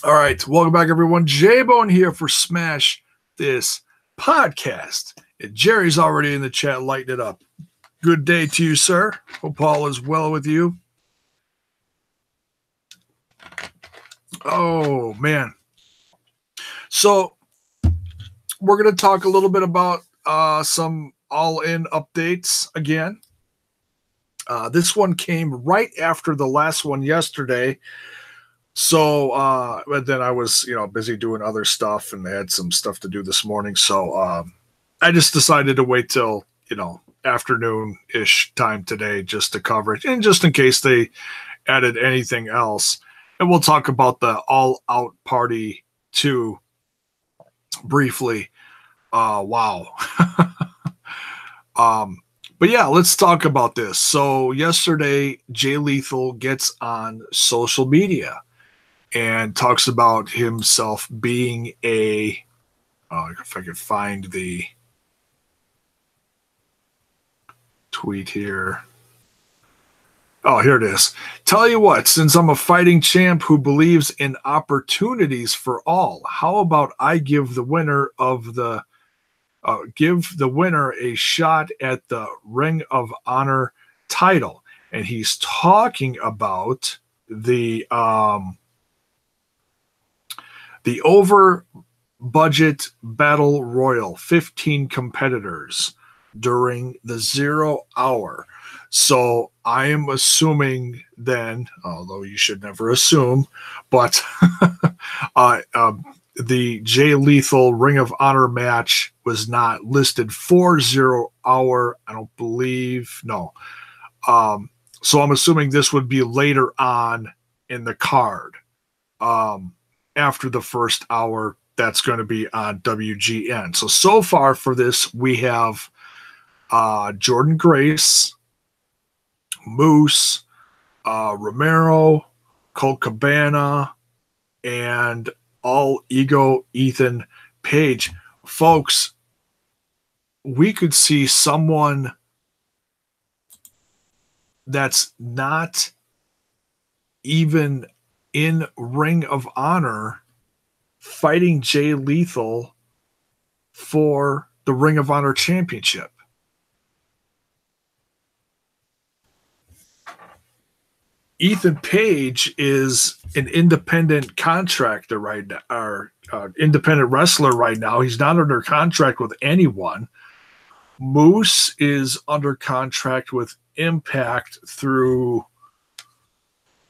All right, welcome back, everyone. J-Bone here for Smash This Podcast. And Jerry's already in the chat lighting it up. Good day to you, sir. Hope all is well with you. Oh, man. So we're going to talk a little bit about some all-in updates again. This one came right after the last one yesterday. So, but then I was, busy doing other stuff and had some stuff to do this morning. So, I just decided to wait till, afternoon-ish time today just to cover it. And just in case they added anything else. And we'll talk about the All Out Party 2 briefly. Wow. But yeah, let's talk about this. So yesterday, Jay Lethal gets on social media and talks about himself being if I could find the tweet here. Oh, here it is. Tell you what, since I'm a fighting champ who believes in opportunities for all, how about I give the winner a shot at the Ring of Honor title? And he's talking about the over budget battle royal, 15 competitors during the 0 hour. So I am assuming then, although you should never assume, but the Jay Lethal Ring of Honor match was not listed for 0 hour. I don't believe. No. So I'm assuming this would be later on in the card. After the first hour, that's going to be on WGN. So far for this, we have Jordan Grace, Moose, Romero, Colt Cabana, and All Ego Ethan Page. Folks, we could see someone that's not even in Ring of Honor fighting Jay Lethal for the Ring of Honor Championship. Ethan Page is an independent contractor right now, or independent wrestler right now. He's not under contract with anyone. Moose is under contract with Impact through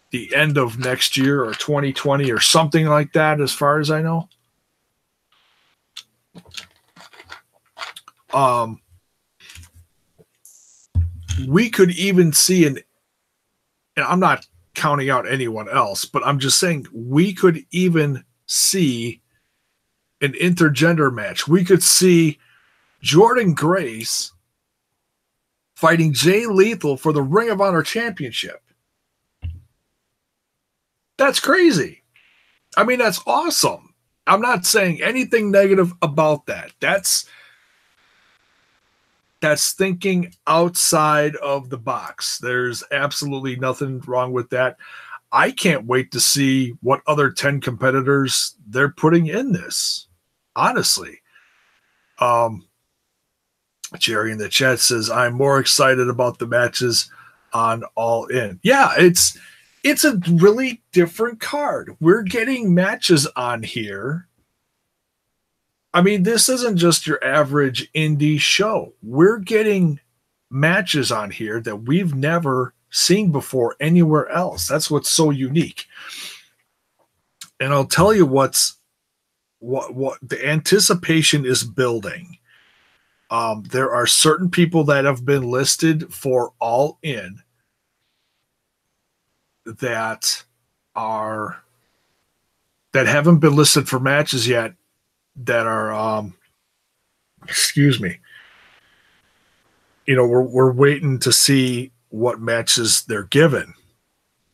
the end of next year or 2020 or something like that, as far as I know. We could even see and I'm not counting out anyone else, but I'm just saying we could even see an intergender match. We could see Jordan Grace fighting Jay Lethal for the Ring of Honor Championship. That's crazy. I mean, that's awesome. I'm not saying anything negative about that. That's thinking outside of the box. There's absolutely nothing wrong with that. I can't wait to see what other 10 competitors they're putting in this. Honestly. Jerry in the chat says, I'm more excited about the matches on All In. Yeah, it's a really different card. We're getting matches on here. I mean, this isn't just your average indie show. We're getting matches on here that we've never seen before anywhere else. That's what's so unique. And I'll tell you what the anticipation is building. There are certain people that have been listed for All In that haven't been listed for matches yet, that are we're waiting to see what matches they're given.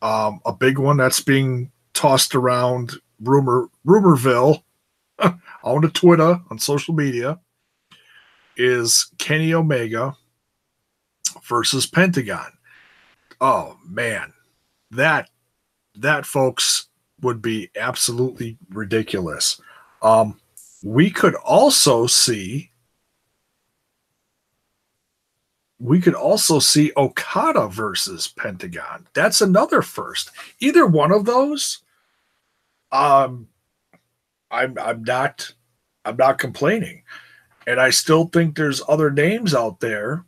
A big one that's being tossed around rumorville on the Twitter, on social media, is Kenny Omega versus Pentagon. Oh man, that folks would be absolutely ridiculous. Um, we could also see Okada versus Pentagon. That's another first. Either one of those, um, I'm not complaining, and I still think there's other names out there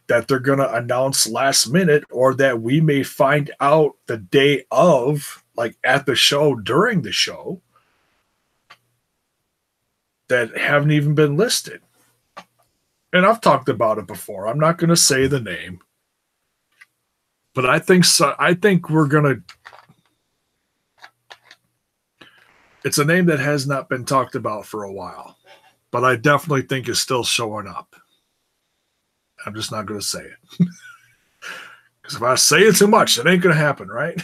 that they're going to announce last minute, or that we may find out the day of, like at the show, during the show, that haven't even been listed. And I've talked about it before. I'm not going to say the name, but I think so. I think we're going to. It's a name that has not been talked about for a while, but I definitely think is still showing up. I'm just not going to say it. Because if I say it too much, it ain't going to happen, right?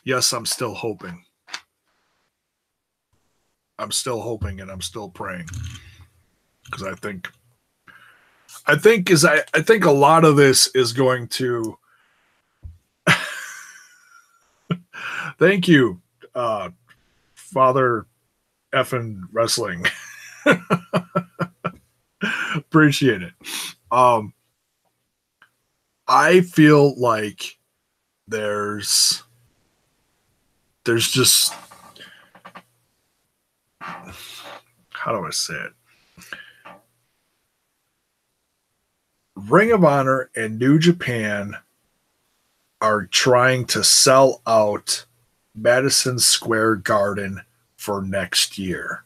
Yes, I'm still hoping. I'm still hoping and I'm still praying. Because I think a lot of this is going to. Thank you, Father effing Wrestling. Appreciate it. I feel like there's just, how do I say it? Ring of Honor and New Japan are trying to sell out Madison Square Garden for next year.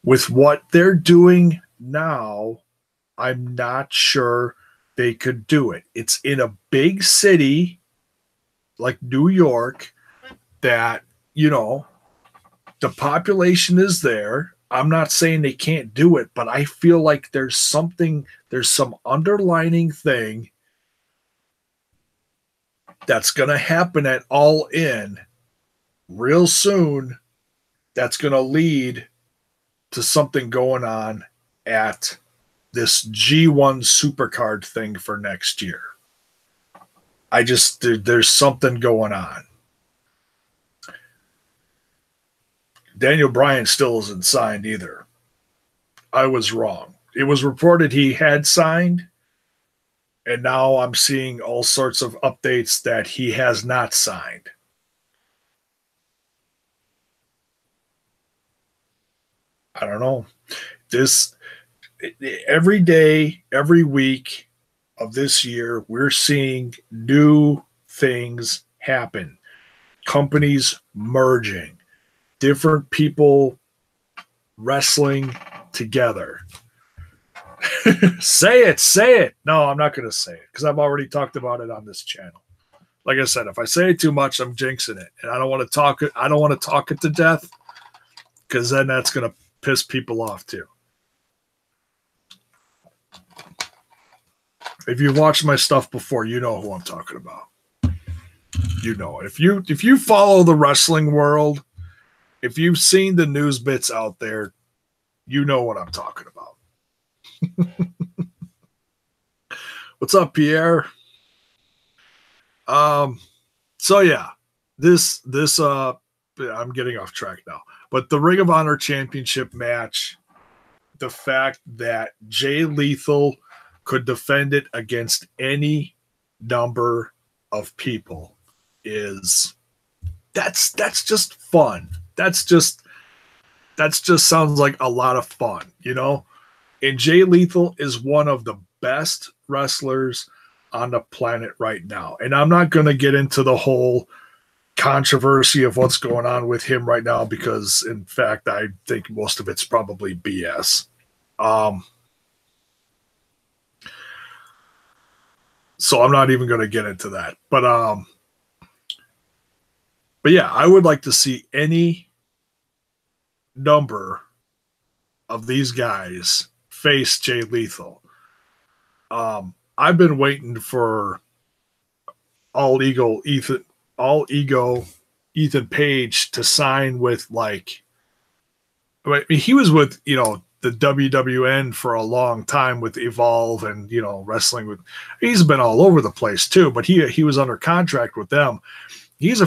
With what they're doing now, I'm not sure they could do it. It's in a big city like New York that, the population is there. I'm not saying they can't do it, but I feel like there's some underlining thing that's going to happen at All In real soon that's going to lead to something going on at this G1 Supercard thing for next year. There's something going on. Daniel Bryan still isn't signed either. I was wrong. It was reported he had signed, and now I'm seeing all sorts of updates that he has not signed. I don't know. Every day, every week of this year, we're seeing new things happen. Companies merging, different people wrestling together. Say it. No, I'm not going to say it because I've already talked about it on this channel. Like I said, if I say it too much, I'm jinxing it, and I don't want to talk it. I don't want to talk it to death because then that's going to piss people off too. If you've watched my stuff before, you know who I'm talking about. You know it. If you follow the wrestling world, if you've seen the news bits out there, you know what I'm talking about. What's up, Pierre? So yeah, this I'm getting off track now. But the Ring of Honor Championship match, the fact that Jay Lethal could defend it against any number of people that's just fun. That's just sounds like a lot of fun, And Jay Lethal is one of the best wrestlers on the planet right now. And I'm not going to get into the whole controversy of what's going on with him right now because, in fact, I think most of it's probably BS. So I'm not even going to get into that. But yeah, I would like to see any number of these guys face Jay Lethal. I've been waiting for All Ego Ethan Page to sign with, like, I mean, he was with, the WWN for a long time with Evolve and, you know, wrestling with, he's been all over the place too, but he was under contract with them. He's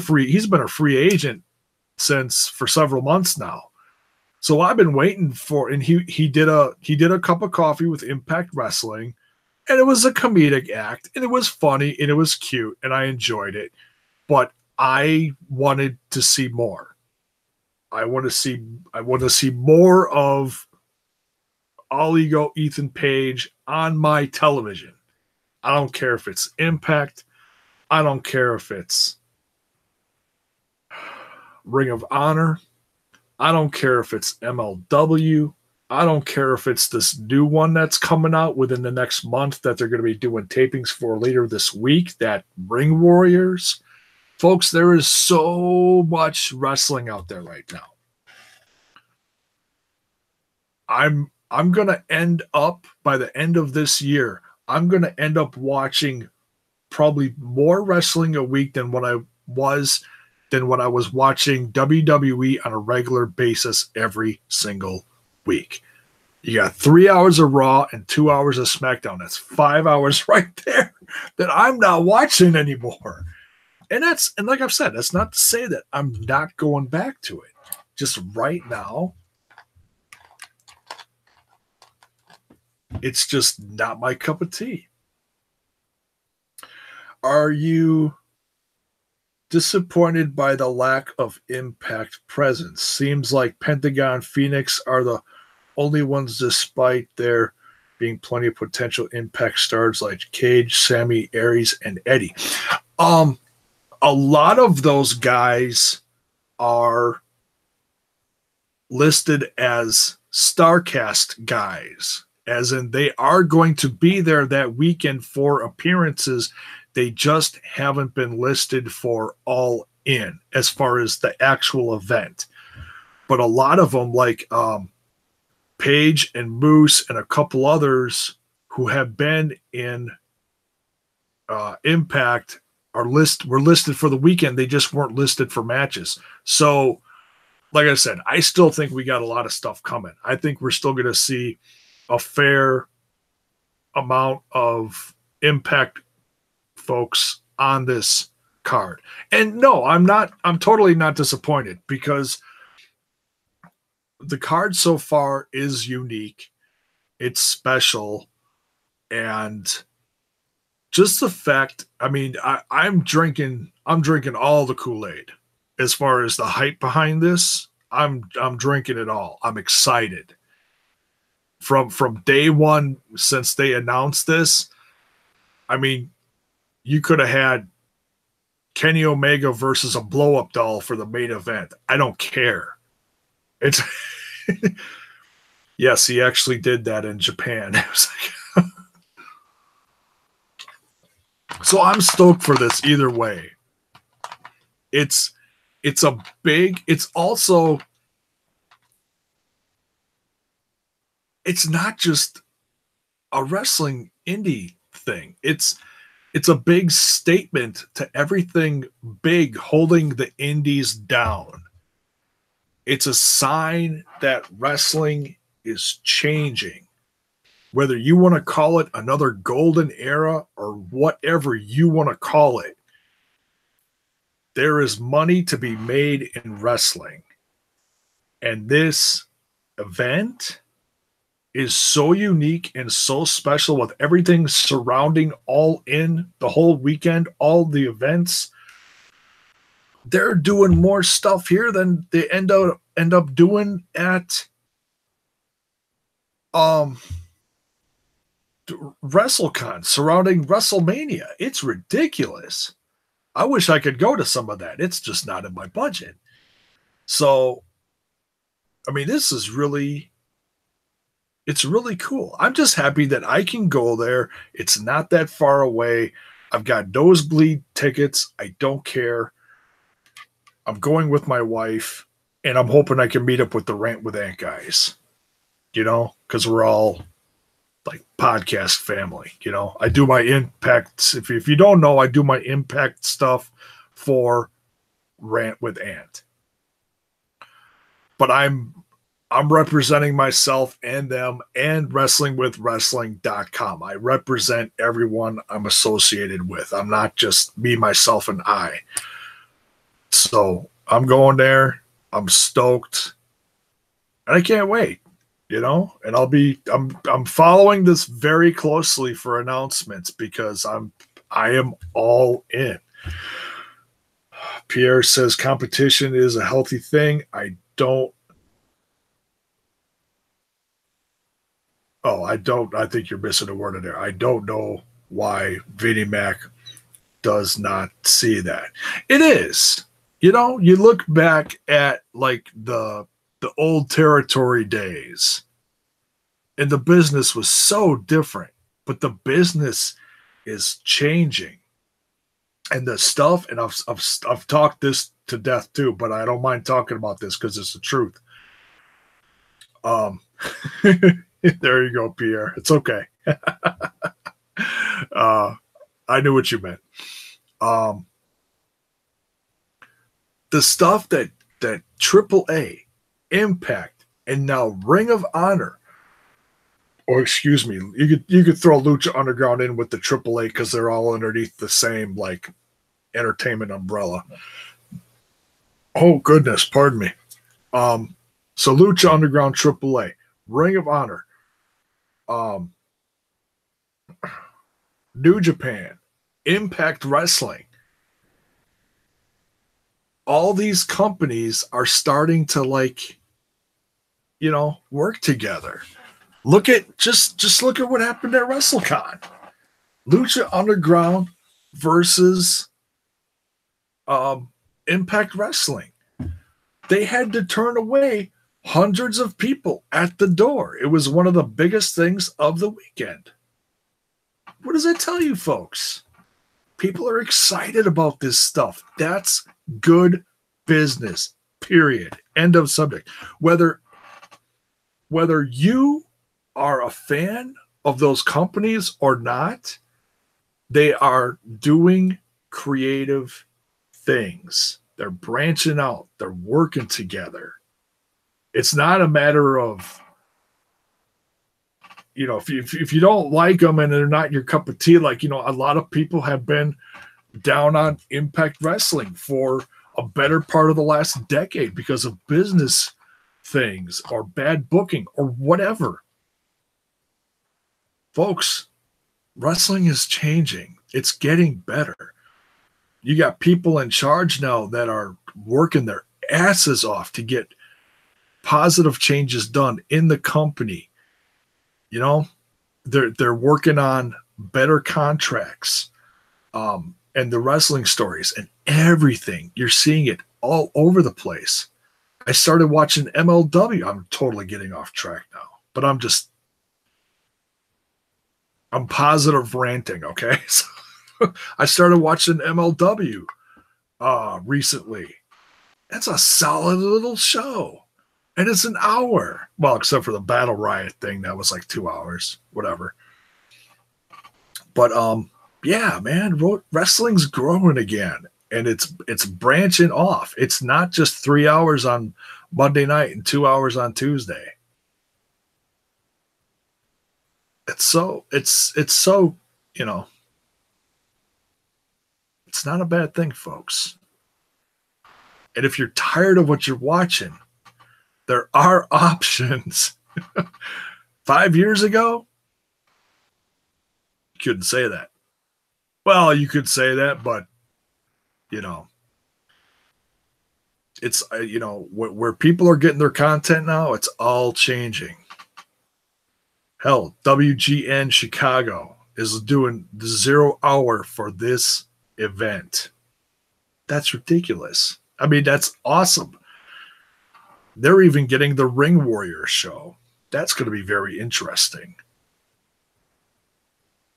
been a free agent for several months now. So I've been waiting for, and he did a cup of coffee with Impact Wrestling, and it was a comedic act, and it was funny, and it was cute, and I enjoyed it. But I wanted to see more. I want to see more of All Ego Ethan Page on my television. I don't care if it's Impact. I don't care if it's Ring of Honor. I don't care if it's MLW. I don't care if it's this new one that's coming out within the next month that they're going to be doing tapings for later this week, that Ring Warriors. Folks, there is so much wrestling out there right now. I'm going to end up, by the end of this year, I'm going to end up watching probably more wrestling a week than when I was watching WWE on a regular basis every single week. You got 3 hours of Raw and 2 hours of SmackDown. That's 5 hours right there that I'm not watching anymore. And like I've said, that's not to say that I'm not going back to it. Just right now, it's just not my cup of tea. Are you disappointed by the lack of Impact presence? Seems like Pentagon, Phoenix are the only ones, despite there being plenty of potential Impact stars like Cage, Sammy, Aries, and Eddie. A lot of those guys are listed as StarCast guys, as in they are going to be there that weekend for appearances. They just haven't been listed for All In as far as the actual event. But a lot of them, like Paige and Moose and a couple others who have been in Impact, were listed for the weekend. They just weren't listed for matches. So, like I said, I still think we got a lot of stuff coming. I think we're still going to see a fair amount of Impact folks on this card. And no, I'm totally not disappointed, because the card so far is unique. It's special. And just the fact, I mean, I'm drinking all the Kool-Aid as far as the hype behind this. I'm drinking it all. I'm excited. From day one, since they announced this, I mean, you could have had Kenny Omega versus a blow-up doll for the main event. I don't care. It's yes, he actually did that in Japan. It was like so I'm stoked for this either way. It's not just a wrestling indie thing. It's a big statement to everything big holding the indies down. It's a sign that wrestling is changing. Whether you want to call it another golden era or whatever you want to call it, there is money to be made in wrestling. And this event is so unique and so special, with everything surrounding All In, the whole weekend, all the events. They're doing more stuff here than they end up doing at WrestleCon surrounding WrestleMania. It's ridiculous. I wish I could go to some of that. It's just not in my budget. So, I mean, this is really, it's really cool. I'm just happy that I can go there. It's not that far away. I've got nosebleed tickets. I don't care. I'm going with my wife, and I'm hoping I can meet up with the Rant With Ant guys, you know, because we're all like podcast family, you know. I do my Impact. If you don't know, I do my Impact stuff for Rant With Ant. But I'm I'm representing myself and them and wrestlingwithwrestling.com. I represent everyone I'm associated with. I'm not just me, myself, and I. So I'm going there. I'm stoked. And I can't wait, you know, and I'm following this very closely for announcements because I am all in. Pierre says competition is a healthy thing. I think you're missing a word in there. I don't know why Vinnie Mac does not see that. It is. You know, you look back at like the old territory days, and the business was so different, but the business is changing. And the stuff, and I've talked this to death too, but I don't mind talking about this because it's the truth. There you go, Pierre. It's okay. I knew what you meant. The stuff that AAA, Impact, and now Ring of Honor, or excuse me, you could throw Lucha Underground in with the AAA because they're all underneath the same like entertainment umbrella. Oh goodness, pardon me. So Lucha Underground, AAA, Ring of Honor, New Japan, Impact Wrestling. All these companies are starting to like, you know, work together. Look at just look at what happened at WrestleCon. Lucha Underground versus Impact Wrestling. They had to turn away hundreds of people at the door. It was one of the biggest things of the weekend. What does that tell you, folks? People are excited about this stuff. That's good business, period. End of subject. Whether you are a fan of those companies or not, they are doing creative things. They're branching out. They're working together. It's not a matter of, you know, if you don't like them and they're not your cup of tea, like, you know, a lot of people have been down on Impact Wrestling for a better part of the last decade because of business things or bad booking or whatever. Folks, wrestling is changing. It's getting better. You got people in charge now that are working their asses off to get positive changes done in the company. You know, they're working on better contracts, and the wrestling stories and everything. You're seeing it all over the place. I started watching MLW. I'm totally getting off track now, but I'm positive ranting. Okay. So I started watching MLW recently. That's a solid little show. And it's an hour. Well, except for the Battle Riot thing. That was like 2 hours. Whatever. But yeah, man, wrestling's growing again. And it's branching off. It's not just 3 hours on Monday night and 2 hours on Tuesday. It's so, you know, it's not a bad thing, folks. And if you're tired of what you're watching, there are options. 5 years ago, you couldn't say that. Well, you could say that, but, you know, it's, you know, where people are getting their content now, it's all changing. Hell, WGN Chicago is doing the 0 hour for this event. That's ridiculous. I mean, that's awesome. They're even getting the Ring Warrior show. That's going to be very interesting.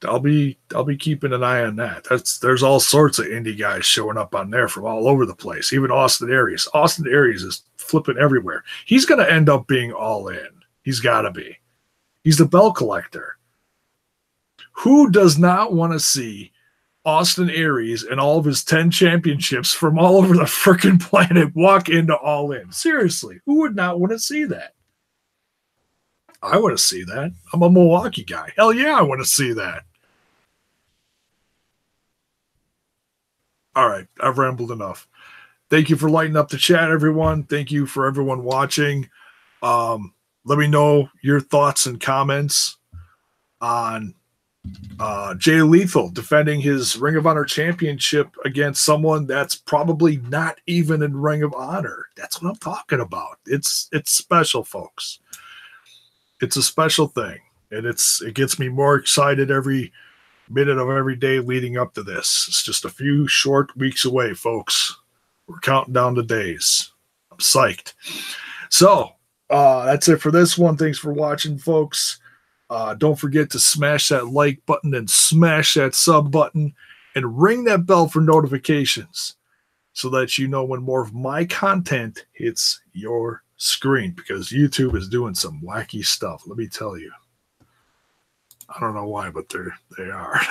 I'll be keeping an eye on that. There's all sorts of indie guys showing up on there from all over the place. Even Austin Aries. Austin Aries is flipping everywhere. He's going to end up being all in. He's got to be. He's the bell collector. Who does not want to see Austin Aries and all of his 10 championships from all over the freaking planet walk into All In? Seriously, who would not want to see that? I want to see that. I'm a Milwaukee guy. Hell yeah, I want to see that. All right, I've rambled enough. Thank you for lighting up the chat, everyone. Thank you for everyone watching. Let me know your thoughts and comments on Jay Lethal defending his Ring of Honor championship against someone that's probably not even in Ring of Honor. That's what I'm talking about. It's special, folks. It's a special thing, and it gets me more excited every minute of every day leading up to this. It's just a few short weeks away, folks. We're counting down the days. I'm psyched. So that's it for this one. Thanks for watching, folks. Don't forget to smash that like button and smash that sub button and ring that bell for notifications so that you know when more of my content hits your screen, because YouTube is doing some wacky stuff. Let me tell you. I don't know why, but they are.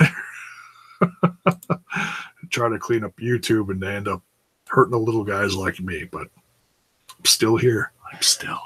Try to clean up YouTube and they end up hurting the little guys like me, but I'm still here. I'm still